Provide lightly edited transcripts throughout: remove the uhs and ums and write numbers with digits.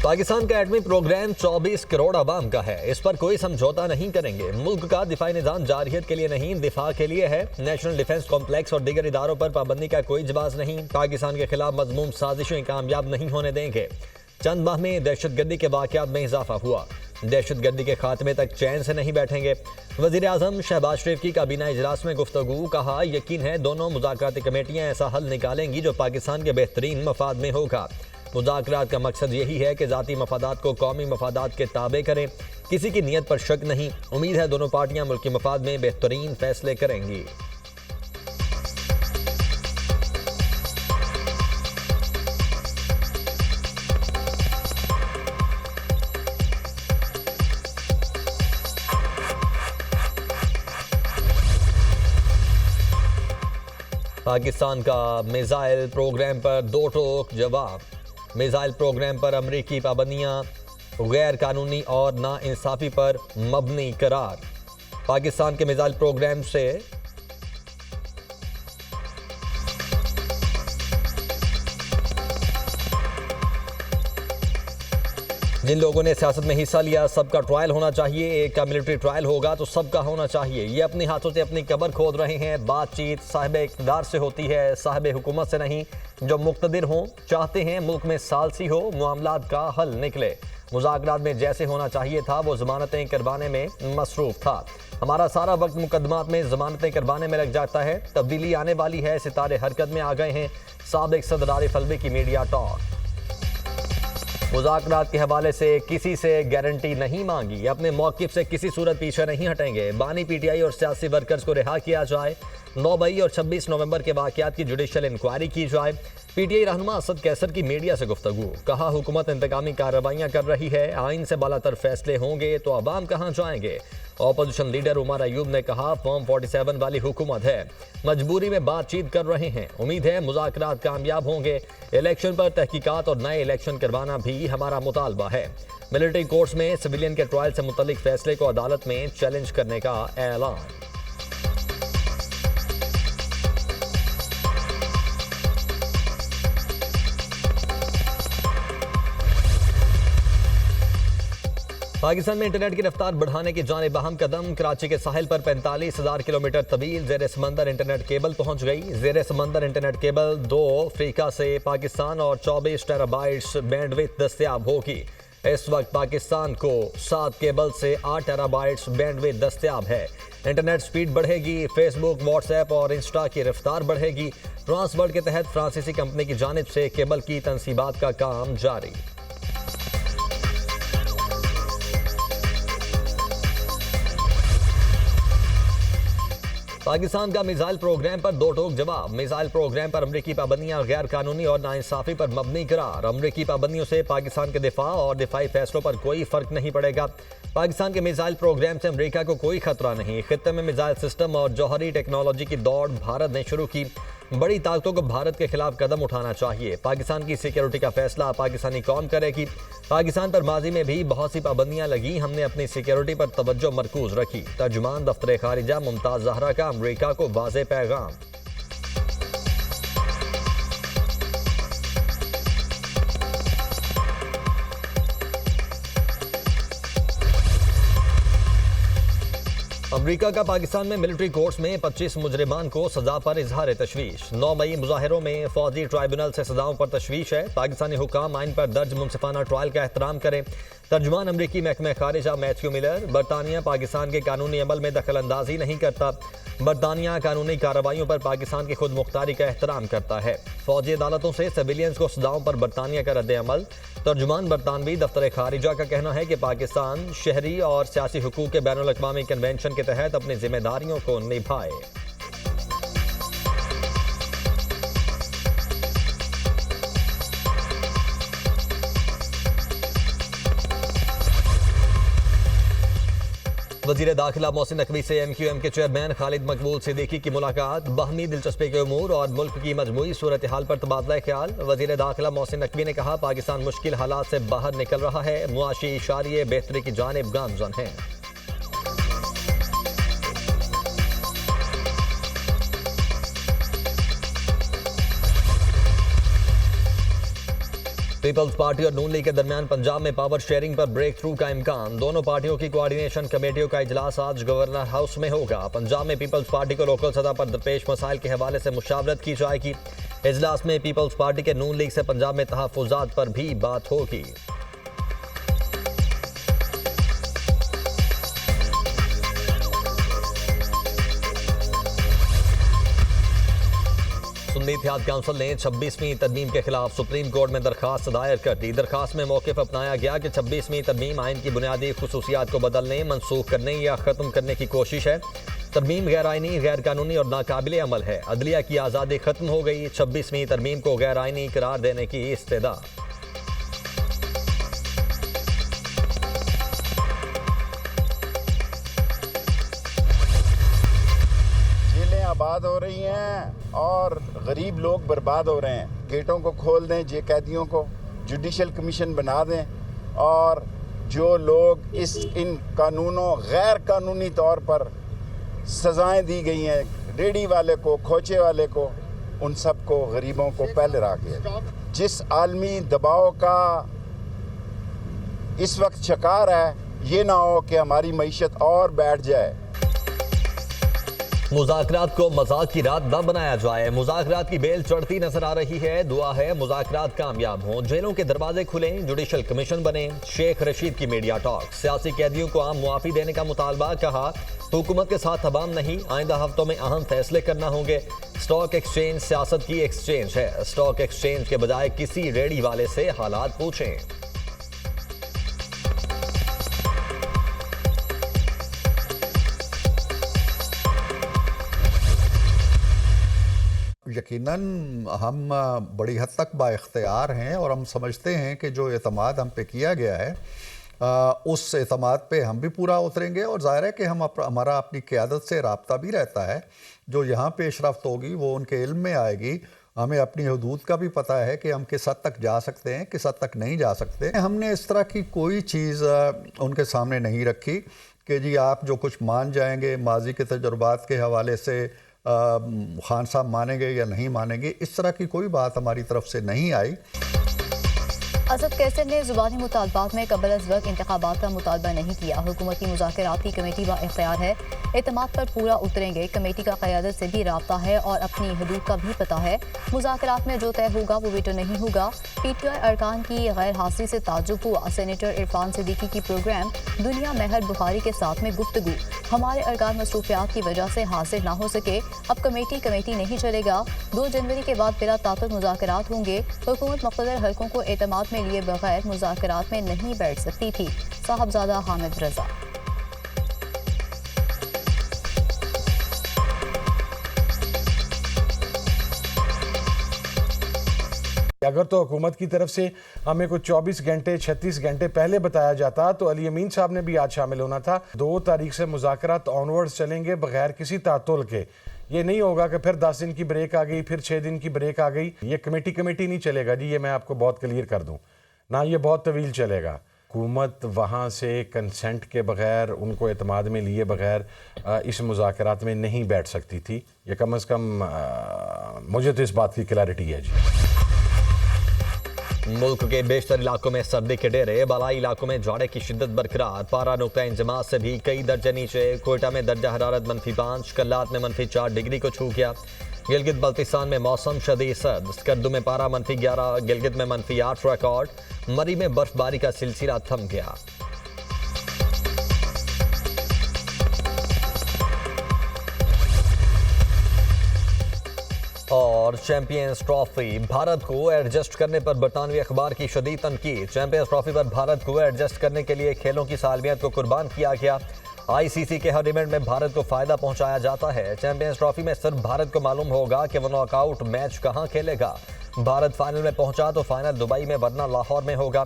पाकिस्तान का एटमी प्रोग्राम 24 करोड़ अवाम का है। इस पर कोई समझौता नहीं करेंगे। मुल्क का दिफाई निज़ाम जारियत के लिए नहीं, दिफा के लिए है। नेशनल डिफेंस कॉम्प्लेक्स और दीगर इदारों पर पाबंदी का कोई जवाब नहीं। पाकिस्तान के खिलाफ मजमूम साजिशें कामयाब नहीं होने देंगे। चंद माह में दहशतगर्दी के वाक़यात में इजाफा हुआ। दहशतगर्दी के खात्मे तक चैन से नहीं बैठेंगे। वज़ीर आज़म शहबाज शरीफ की काबीना इजलास में गुफ्तगू, कहा यकीन है दोनों मुज़ाकराती कमेटियाँ ऐसा हल निकालेंगी जो पाकिस्तान के बेहतरीन मफाद में होगा। मुज़ाकरात का मकसद यही है कि ज़ाती मफादात को कौमी मफादात के ताबे करें। किसी की नीयत पर शक नहीं। उम्मीद है दोनों पार्टियां मुल्क के मफाद में बेहतरीन फैसले करेंगी। पाकिस्तान का मिसाइल प्रोग्राम पर दो टोक जवाब। मिसाइल प्रोग्राम पर अमरीकी पाबंदियां गैर कानूनी और नाइंसाफी पर मबनी करार। पाकिस्तान के मिसाइल प्रोग्राम से जिन लोगों ने सियासत में हिस्सा लिया, सबका ट्रायल होना चाहिए। एक का मिलिट्री ट्रायल होगा तो सबका होना चाहिए। ये अपने हाथों से अपनी कब्र खोद रहे हैं। बातचीत साहिब इक़्तिदार से होती है, साहिब हुकूमत से नहीं। जो मुक़्तदिर हों, चाहते हैं मुल्क में सालसी हो, मामलात का हल निकले। मुज़ाकरात में जैसे होना चाहिए था वो ज़मानतें करवाने में मसरूफ़ था। हमारा सारा वक्त मुकदमात में ज़मानतें करवाने में लग जाता है। तब्दीली आने वाली है, सितारे हरकत में आ गए हैं। साबिक़ सदर आरिफ अलवी की मीडिया टॉक। मुज़ाकरात के हवाले से किसी से गारंटी नहीं मांगी। अपने मौक़िफ़ से किसी सूरत पीछे नहीं हटेंगे। बानी पीटीआई और सियासी वर्कर्स को रिहा किया जाए। 9 मई और 26 नवंबर के वाक़यात की जुडिशल इंक्वायरी की जाए। पीटीआई रहनुमा असद कैसर की मीडिया से गुफ्तगू, कहा हुकूमत इंतकामी कार्रवाइयाँ कर रही है। आइन से बालातर फैसले होंगे तो अवाम कहाँ जाएंगे। ऑपोजिशन लीडर उमर अयूब ने कहा फॉर्म 47 वाली हुकूमत है, मजबूरी में बातचीत कर रहे हैं। उम्मीद है मुज़ाकरात कामयाब होंगे। इलेक्शन पर तहकीकात और नए इलेक्शन करवाना भी हमारा मुतालबा है। मिलिट्री कोर्ट्स में सिविलियन के ट्रायल से मुतल्लिक फैसले को अदालत में चैलेंज करने का ऐलान। पाकिस्तान में इंटरनेट की रफ्तार बढ़ाने की जानिब अहम कदम। कराची के साहिल पर 45,000 किलोमीटर तवील जेर समंदर इंटरनेट केबल पहुंच गई। जेर समंदर इंटरनेट केबल 2 अफ्रीका से पाकिस्तान और 24 टेराबाइट्स बैंडविड्थ दस्तयाब होगी। इस वक्त पाकिस्तान को 7 केबल से 8 टेराबाइट्स बैंडविड्थ दस्तयाब है। इंटरनेट स्पीड बढ़ेगी। फेसबुक, व्हाट्सएप और इंस्टा की रफ्तार बढ़ेगी। ट्रांसवर्ल्ड के तहत फ्रांसीसी कंपनी की जानिब से केबल की तनसीबात का काम जारी। पाकिस्तान का मिसाइल प्रोग्राम पर दो टोक जवाब। मिसाइल प्रोग्राम पर अमरीकी पाबंदियां गैर कानूनी और नाइंसाफी पर मबनी करार। अमरीकी पाबंदियों से पाकिस्तान के दिफा और दिफाई फैसलों पर कोई फर्क नहीं पड़ेगा। पाकिस्तान के मिसाइल प्रोग्राम से अमरीका को कोई खतरा नहीं। खित्ते में मिसाइल सिस्टम और जौहरी टेक्नोलॉजी की दौड़ भारत ने शुरू की। बड़ी ताकतों को भारत के खिलाफ कदम उठाना चाहिए। पाकिस्तान की सिक्योरिटी का फैसला पाकिस्तानी कौम करेगी। पाकिस्तान पर माजी में भी बहुत सी पाबंदियां लगी, हमने अपनी सिक्योरिटी पर तवज्जो मरकूज रखी। तर्जुमान दफ्तर खारिजा मुमताज जहरा का अमरीका को वाज़ेह पैगाम। अमरीका का पाकिस्तान में मिलिट्री कोर्ट्स में 25 मुजरिमान को सजा पर इजहार तशवीश। 9 मई मुजाहिरों में फौजी ट्राइब्यूनल से सजाओं पर तशवीश है। पाकिस्तानी हुकाम आइन पर दर्ज मुनसिफाना ट्रायल का एहतराम करें। तर्जुमान अमरीकी महकमा खारिजा मैथ्यू मिलर, बरतानिया पाकिस्तान के कानूनी अमल में दखल अंदाजी नहीं करता। बरतानिया कानूनी कार्रवाइयों पर पाकिस्तान की खुद मुख्तारी का एहतराम करता है। फौजी अदालतों से सिविलियंस को सजाओं पर बरतानिया का रद्द अमल। तर्जुमान बरतानवी दफ्तर खारिजा का कहना है कि पाकिस्तान शहरी और सियासी हुकूक के बैनुल अक़वामी कन्वेंशन के तहत अपनी जिम्मेदारियों को निभाए। वज़ीर दाखिला मोहसिन नकवी से MQM के चेयरमैन खालिद मकबूल सिद्दीकी की मुलाकात। बाहमी दिलचस्पी के उमूर और मुल्क की मजमूई सूरत हाल पर तबादला ख्याल। वज़ीर दाखिला मोहसिन नकवी ने कहा पाकिस्तान मुश्किल हालात से बाहर निकल रहा है। मुआशी इशारे बेहतरी की जानिब गामजन है। पीपल्स पार्टी और नून लीग के दरमियान पंजाब में पावर शेयरिंग पर ब्रेक थ्रू का इम्कान। दोनों पार्टियों की कोऑर्डिनेशन कमेटियों का इजलास आज गवर्नर हाउस में होगा। पंजाब में पीपल्स पार्टी को लोकल सतह पर दरपेश मसाइल के हवाले से मुशावरत की जाएगी। इजलास में पीपल्स पार्टी के नून लीग से पंजाब में तहफुजात पर भी बात होगी। सुन्नी इत्तेहाद काउंसिल ने 26वीं तरमीम के खिलाफ सुप्रीम कोर्ट में दरखास्त दायर कर दी। दरखास्त में मौक़िफ़ अपनाया गया कि 26वीं तरमीम आइन की बुनियादी खुसूसियात को बदलने, मनसूख करने या ख़त्म करने की कोशिश है। तरमीम गैर आइनी, गैर कानूनी और नाकाबिले अमल है। अदलिया की आज़ादी ख़त्म हो गई। 26वीं तरमीम को गैर आइनी करार देने की इस्तदा। आबाद हो रही हैं और गरीब लोग बर्बाद हो रहे हैं। गेटों को खोल दें, जे कैदियों को जुडिशल कमीशन बना दें और जो लोग इन कानूनों गैर कानूनी तौर पर सज़ाएं दी गई हैं, रेडी वाले को, खोचे वाले को, उन सब को, गरीबों को पहले रखिए। जिस आलमी दबाव का इस वक्त शिकार है, ये ना हो कि हमारी मईशत और बैठ जाए। मुज़ाकरात को मजाक की रात न बनाया जाए। मुज़ाकरात की बेल चढ़ती नजर आ रही है। दुआ है मुज़ाकरात कामयाब हों, जेलों के दरवाजे खुलें, जुडिशल कमीशन बने। शेख रशीद की मीडिया टॉक। सियासी कैदियों को आम मुआफ़ी देने का मुतालबा। कहा हुकूमत के साथ तबाम नहीं, आइंदा हफ्तों में अहम फैसले करना होंगे। स्टॉक एक्सचेंज सियासत की एक्सचेंज है। स्टॉक एक्सचेंज के बजाय किसी रेडी वाले से हालात पूछें। यकीनन हम बड़ी हद तक बाइख्तियार हैं और हम समझते हैं कि जो एतमाद हम पे किया गया है उस एतमाद पे हम भी पूरा उतरेंगे। और ज़ाहिर है कि हमारा अपनी क़यादत से रब्ता भी रहता है। जो यहाँ पेशरफ्त होगी वो उनके इल्म में आएगी। हमें अपनी हदूद का भी पता है कि हम किस हद तक जा सकते हैं, किस हद तक नहीं जा सकते। हमने इस तरह की कोई चीज़ उनके सामने नहीं रखी कि जी आप जो कुछ मान जाएंगे, माजी के तजुर्बात के हवाले से खान साहब मानेंगे या नहीं मानेंगे, इस तरह की कोई बात हमारी तरफ से नहीं आई। असद कैसर ने ज़ुबानी मुतालबात में कबल अज़ वक्त इंतखाबात का मुतालबा नहीं किया। हुकूमत की मुज़ाकराती कमेटी बा इख्तियार है, एतमाद पर पूरा उतरेंगे। कमेटी का क़यादत से भी राब्ता है और अपनी हदूद का भी पता है। मुज़ाकरात में जो तय होगा वो वीटो नहीं होगा। PTI अरकान की गैर हाज़िरी से ताज्जुब हुआ। सेनेटर इरफान सिद्दीकी की प्रोग्राम दुनिया महर बुखारी के साथ में गुफ्तगू। हमारे अरकान मसरूफियात की वजह से हासिल ना हो सके, अब कमेटी नहीं चलेगा। 2 जनवरी के बाद बिला ताक़त मुज़ाकरात होंगे। हुकूमत मुक़तदर हलकों को एतमाद में लिए बगैर मुज़ाकरात में नहीं बैठ सकती थी। साहबजादा हामिद रजा। अगर तो हुकूमत की तरफ से हमें कुछ 24 घंटे 36 घंटे पहले बताया जाता तो अली अमीन साहब ने भी आज शामिल होना था। 2 तारीख से मुज़ाकरात ऑनवर्ड्स चलेंगे बगैर किसी तातुल के। ये नहीं होगा कि फिर 10 दिन की ब्रेक आ गई, फिर 6 दिन की ब्रेक आ गई। ये कमेटी नहीं चलेगा जी, ये मैं आपको बहुत क्लियर कर दूं ना, ये बहुत तवील चलेगा। हुकूमत वहाँ से कंसेंट के बगैर, उनको एतमाद में लिए बगैर इस मुज़ाकरात में नहीं बैठ सकती थी। ये कम अज़ कम मुझे तो इस बात की क्लैरिटी है जी। मुल्क के बेशतर इलाकों में सर्दी के डेरे, बालाई इलाकों में जाड़े की शिद्दत बरकरार। पारा नुक्ता इंजमात से भी कई दर्जे नीचे। कोयटा में दर्जा हरारत -5, कल्लात में -4 डिग्री को छू गया। गिलगित बल्तिस्तान में मौसम शदीद सर्द। स्कर्दू में पारा -11, गिलगित में -8 रिकॉर्ड। मरी में बर्फबारी का सिलसिला थम गया। और चैंपियंस ट्रॉफी, भारत को एडजस्ट करने पर बरतानवी अखबार की शदीद तनकीद। चैंपियंस ट्रॉफी पर भारत को एडजस्ट करने के लिए खेलों की सालमियत को कुर्बान किया गया। ICC के हर इवेंट में भारत को फायदा पहुंचाया जाता है। चैंपियंस ट्रॉफी में सिर्फ भारत को मालूम होगा कि वो नॉकआउट मैच कहां खेलेगा। भारत फाइनल में पहुंचा तो फाइनल दुबई में वरना लाहौर में होगा।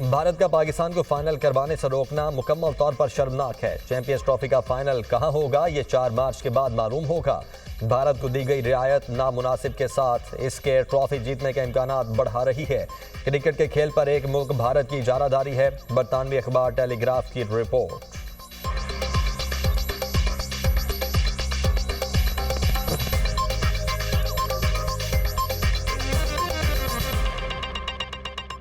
भारत का पाकिस्तान को फाइनल करवाने से रोकना मुकम्मल तौर पर शर्मनाक है। चैंपियंस ट्रॉफी का फाइनल कहां होगा ये 4 मार्च के बाद मालूम होगा। भारत को दी गई रियायत नामुनासिब के साथ इसके ट्रॉफी जीतने के इम्कानात बढ़ा रही है। क्रिकेट के खेल पर एक मुल्क भारत की इजारादारी है। बरतानवी अखबार टेलीग्राफ की रिपोर्ट।